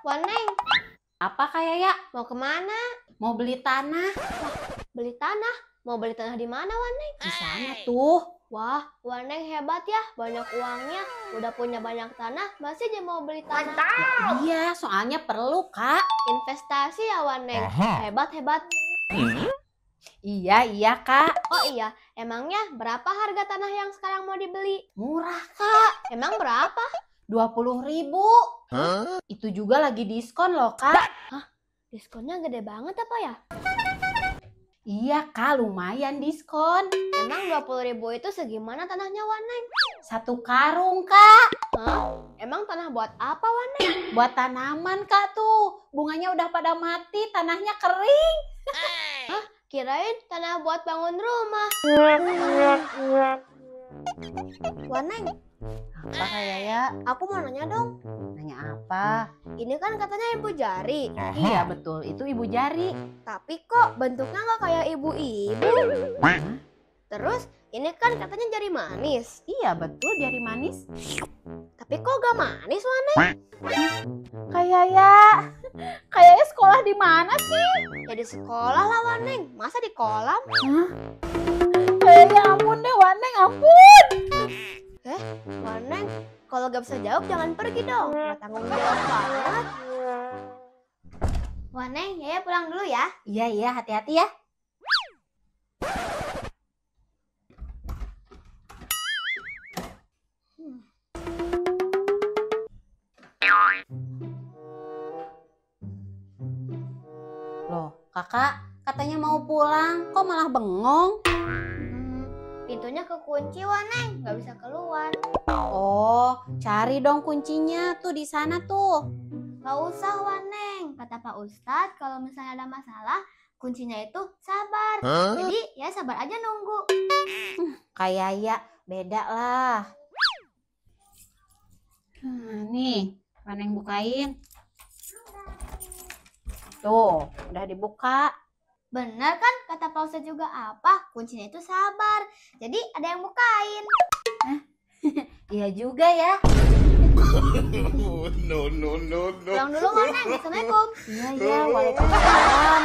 Waneng, Apa kayak ya? mau kemana? Mau beli tanah Beli tanah? Mau beli tanah di mana, Waneng? di sana tuh. Wah, Waneng hebat ya, banyak uangnya. Udah punya banyak tanah, masih aja mau beli tanah. Iya, soalnya perlu, Kak. Investasi ya, Waneng. Hebat. Iya, Kak. Oh iya, emangnya berapa harga tanah yang sekarang mau dibeli? Murah, Kak. Emang berapa? 20.000. Itu juga lagi diskon loh, Kak. Diskonnya gede banget apa ya? Iya, Kak, lumayan diskon. Emang 20.000 itu segimana tanahnya, Waneng? 1 karung, Kak. Emang tanah buat apa, Waneng? Buat tanaman, Kak, tuh. Bunganya udah pada mati, tanahnya kering. Kirain tanah buat bangun rumah. Waneng, Apa kayak ya? aku mau nanya dong. Nanya apa? Ini kan katanya ibu jari, Iya, betul. Itu Ibu Jari. tapi kok bentuknya nggak kayak ibu-ibu? Terus ini kan katanya jari manis, Iya, betul, jari manis. tapi kok gak manis, Waneng? Kayaknya sekolah di mana sih? Ya di sekolah lah, Waneng. Masa di kolam? Kayaknya ampun deh, Waneng, ampun. Waneng, kalau gak bisa jawab jangan pergi dong. Nggak tanggung jawab banget. Waneng, Yaya pulang dulu ya. Iya, hati-hati ya. Loh, kakak katanya mau pulang, kok malah bengong? Pintunya kekunci, Waneng. Gak bisa keluar. Oh, cari dong kuncinya tuh di sana tuh. Gak usah, Waneng. Kata Pak Ustadz, kalau misalnya ada masalah, kuncinya itu sabar. Jadi ya sabar aja nunggu. Kayak ya, beda lah. Nih, Waneng bukain. Tuh, udah dibuka. Bener kan kata Pak Ustadz juga apa? Kuncinya itu sabar. Jadi ada yang bukain. Iya juga ya. No. Pulang dulu, Waneng. Assalamualaikum. Iya, waalaikumsalam.